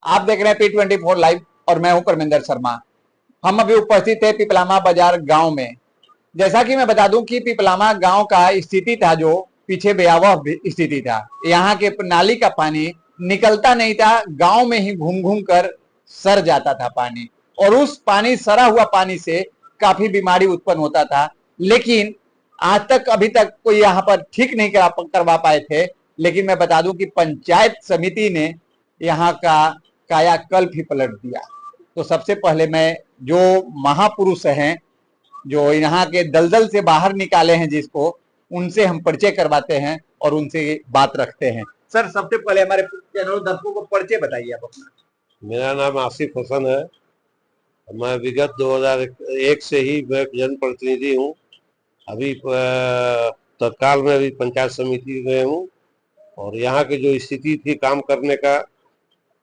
आप देख रहे हैं P24 लाइव और मैं हूं परमिंदर शर्मा। हम अभी उपस्थित है पिपलामा बाजार गांव में। जैसा कि मैं बता दूं कि पिपलामा गांव का स्थिति था जो पीछे भयावह स्थिति था। यहाँ के नाली का पानी निकलता नहीं था, गांव में ही घूम घूम कर सर जाता था पानी, और उस पानी सरा हुआ पानी से काफी बीमारी उत्पन्न होता था। लेकिन आज तक अभी तक कोई यहाँ पर ठीक नहीं करवा पाए थे। लेकिन मैं बता दूं कि पंचायत समिति ने यहाँ का कायाकल्प ही पलट दिया। तो सबसे पहले मैं जो महापुरुष हैं, जो यहाँ के दलदल से बाहर निकाले हैं जिसको, उनसे हम परिचय करवाते हैं और उनसे बात रखते हैं। सर, सबसे पहले हमारे चैनल दर्शकों को परिचय बताइए आप अपना। मेरा नाम आसिफ हसन है। मैं विगत 2001 से ही मैं जनप्रतिनिधि हूँ। अभी तत्काल में अभी पंचायत समिति में हूँ। और यहाँ की जो स्थिति थी काम करने का,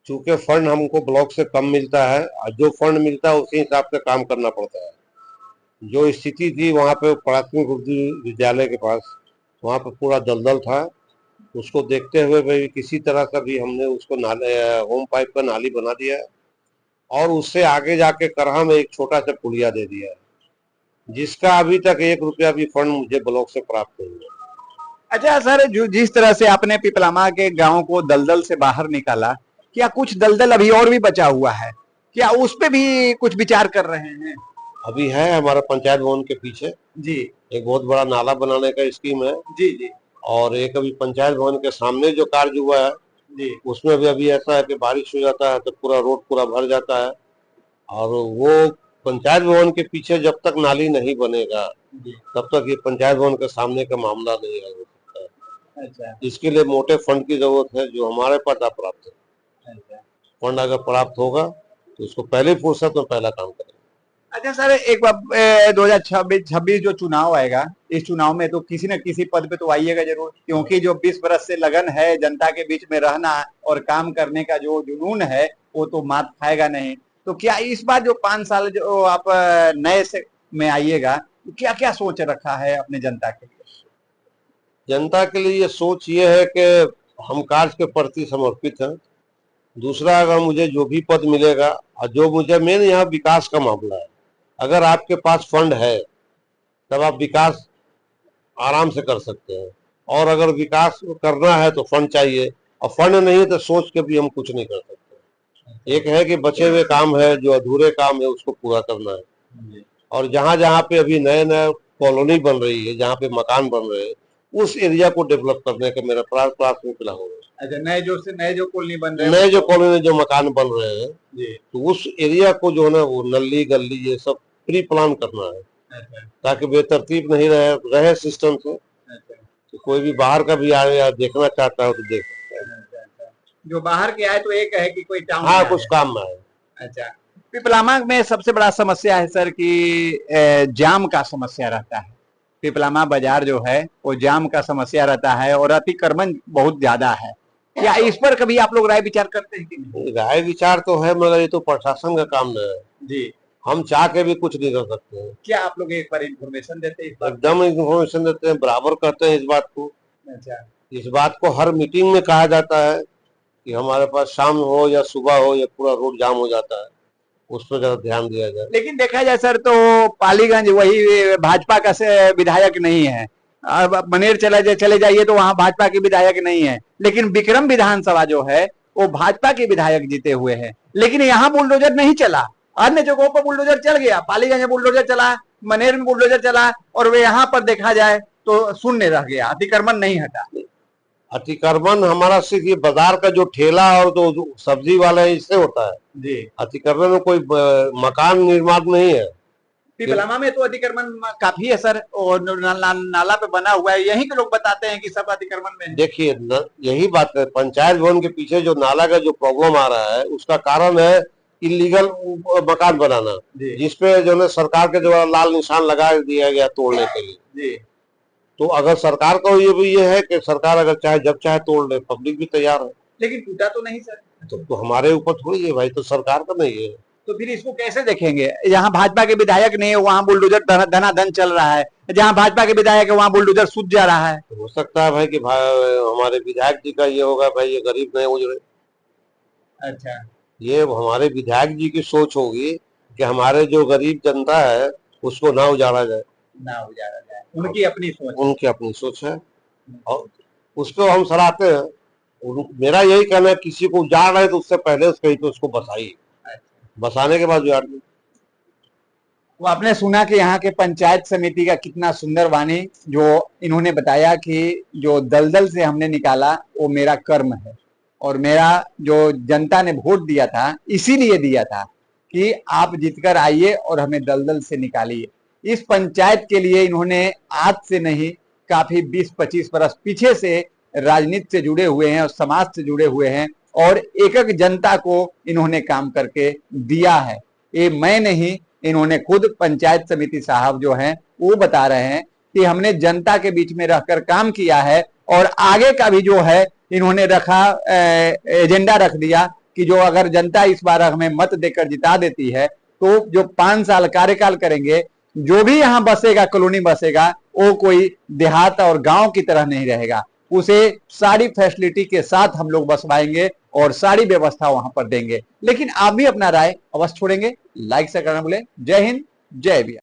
चूंकि फंड हमको ब्लॉक से कम मिलता है और जो फंड मिलता है उसी हिसाब से काम करना पड़ता है। जो स्थिति थी वहाँ पे प्राथमिक उर्दू विद्यालय के पास, वहाँ पे पूरा दलदल था। उसको देखते हुए भाई किसी तरह का भी हमने उसको नाले होम पाइप का नाली बना दिया है और उससे आगे जाके करहा में एक छोटा सा पुलिया दे दिया है, जिसका अभी तक 1 रुपया भी फंड मुझे ब्लॉक से प्राप्त नहीं हुआ। अच्छा सर, जो जिस तरह से आपने पिपलामा के गांव को दलदल से बाहर निकाला, क्या कुछ दलदल अभी और भी बचा हुआ है? क्या उस पे भी कुछ विचार कर रहे हैं? अभी है हमारा पंचायत भवन के पीछे जी एक बहुत बड़ा नाला बनाने का स्कीम है। जी जी। और एक अभी पंचायत भवन के सामने जो कार्य हुआ है जी, उसमें भी अभी ऐसा है कि बारिश हो जाता है तो पूरा रोड पूरा भर जाता है। और वो पंचायत भवन के पीछे जब तक नाली नहीं बनेगा तब तक ये पंचायत भवन के सामने का मामला नहीं हल हो सकता है। अच्छा इसके लिए मोटे फंड की जरूरत है जो हमारे पास अप्राप्त है। अच्छा। फंड अगर प्राप्त होगा तो उसको पहले फुर्सत में पहला काम करेंगे। अच्छा सर, एक बार 2026 जो चुनाव आएगा, इस चुनाव में तो किसी न किसी पद पे तो आइएगा जरूर, क्योंकि जो 20 बरस से लगन है जनता के बीच में रहना और काम करने का जो जुनून है वो तो मात खाएगा नहीं। तो क्या इस बार जो 5 साल जो आप नए से में आइएगा, तो क्या क्या सोच रखा है अपने जनता के लिए? जनता के लिए ये सोच ये है कि हम कार्य के प्रति समर्पित हैं। दूसरा, अगर मुझे जो भी पद मिलेगा और जो मुझे मेन यहाँ विकास का मामला है, अगर आपके पास फंड है तब आप विकास आराम से कर सकते हैं। और अगर विकास करना है तो फंड चाहिए, और फंड नहीं है तो सोच के भी हम कुछ नहीं कर सकते। एक है कि बचे हुए काम है, जो अधूरे काम है उसको पूरा करना है। और जहाँ जहाँ पे अभी नए नए कॉलोनी बन रही है, जहाँ पे मकान बन रहे हैं, उस एरिया को डेवलप करने का मेरा प्राथमिक प्लान होगा। अच्छा, नए जो कॉलोनी बन रहे हैं, नए जो कॉलोनी जो मकान बन रहे हैं जी, तो उस एरिया को जो है ना वो नली गली ये सब प्री प्लान करना है, ताकि बेतरतीब नहीं रहे सिस्टम से। तो कोई भी बाहर का भी आए या देखना चाहता हो तो देख सकता है। जो बाहर के आए तो एक है कि कोई टाउन हाँ, कुछ काम में आए। अच्छा, पिपलामा में सबसे बड़ा समस्या है सर कि जाम का समस्या रहता है। पिपलामा बाजार जो है वो जाम का समस्या रहता है और अतिक्रमण बहुत ज्यादा है। क्या इस पर कभी आप लोग राय विचार करते हैं कि नहीं? राय विचार तो है, मगर ये तो प्रशासन का काम नहीं है जी, हम चाह के भी कुछ नहीं कर सकते हैं। क्या आप लोग एक बार इन्फॉर्मेशन देते हैं? एकदम इन्फॉर्मेशन देते हैं, बराबर करते हैं इस बात को। अच्छा, इस बात को हर मीटिंग में कहा जाता है कि हमारे पास शाम हो या सुबह हो या पूरा रोड जाम हो जाता है, उस पर जरा ध्यान दिया जाए। लेकिन देखा जाए सर तो पालीगंज वही भाजपा का से विधायक नहीं है। अब मनेर चले जाइए तो वहां भाजपा के विधायक नहीं है। लेकिन विक्रम विधानसभा जो है वो भाजपा के विधायक जीते हुए हैं। लेकिन यहाँ बुलडोजर नहीं चला, अन्य जगहों पर बुलडोजर चल गया। पालीगंज में बुलडोजर चला, मनेर में बुलडोजर चला, और वे यहाँ पर देखा जाए तो शून्य रह गया, अतिक्रमण नहीं हटा। अतिक्रमण हमारा सिर्फ ये बाजार का जो ठेला और जो सब्जी वाला है इससे होता है जी, अतिक्रमण में कोई मकान निर्माण नहीं है। पिपलामा में तो अतिक्रमण काफी है सर, और नाला पे बना हुआ है, यहीं के लोग बताते हैं कि सब अतिक्रमण में है। देखिए यही बात है, पंचायत भवन के पीछे जो नाला का जो प्रॉब्लम आ रहा है उसका कारण है इलीगल मकान बनाना, जिसपे जो है सरकार के द्वारा लाल निशान लगा दिया गया तोड़ने के लिए। जी, तो अगर सरकार का ये भी ये है कि सरकार अगर चाहे जब चाहे तोड़ ले, पब्लिक भी तैयार है। लेकिन टूटा तो नहीं सर। तो हमारे ऊपर थोड़ी है भाई, तो सरकार का नहीं है। तो फिर इसको कैसे देखेंगे? यहाँ भाजपा के विधायक नहीं है, वहाँ बुलडोजर धनाधन चल रहा है। जहाँ भाजपा के विधायक है वहाँ बुलडोजर सूझ जा रहा है। तो हो सकता है भाई कि हमारे विधायक जी का ये होगा भाई ये गरीब नहीं उजड़े। अच्छा, ये हमारे विधायक जी की सोच होगी कि हमारे जो गरीब जनता है उसको ना उजाड़ा जाए, ना उजाड़ा जाए, उनकी अपनी सोच। उनकी अपनी सोच है और उसको हम सराहते हैं। मेरा यही कहना है, किसी को उजाड़ रहे तो उससे पहले कहीं पे उसको बसाइए, बसाने के बाद उजाड़िए। वो आपने सुना कि यहाँ के पंचायत समिति का कितना सुंदर वाणी जो इन्होंने बताया कि जो दलदल से हमने निकाला वो मेरा कर्म है, और मेरा जो जनता ने वोट दिया था इसीलिए दिया था कि आप जीतकर आइए और हमें दलदल से निकालिए। इस पंचायत के लिए इन्होंने आज से नहीं, काफी 20-25 बरस पीछे से राजनीति से जुड़े हुए हैं और समाज से जुड़े हुए हैं, और एक एक जनता को इन्होंने काम करके दिया है। ये मैं नहीं, इन्होंने खुद पंचायत समिति साहब जो हैं वो बता रहे हैं कि हमने जनता के बीच में रहकर काम किया है, और आगे का भी जो है इन्होंने रखा, एजेंडा रख दिया कि जो अगर जनता इस बार हमें मत देकर जिता देती है तो जो 5 साल कार्यकाल करेंगे, जो भी यहाँ बसेगा, कॉलोनी बसेगा, वो कोई देहात और गांव की तरह नहीं रहेगा, उसे सारी फैसिलिटी के साथ हम लोग बसवाएंगे और सारी व्यवस्था वहां पर देंगे। लेकिन आप भी अपना राय अवश्य छोड़ेंगे, लाइक से करना भूलें। जय हिंद, जय बिहार।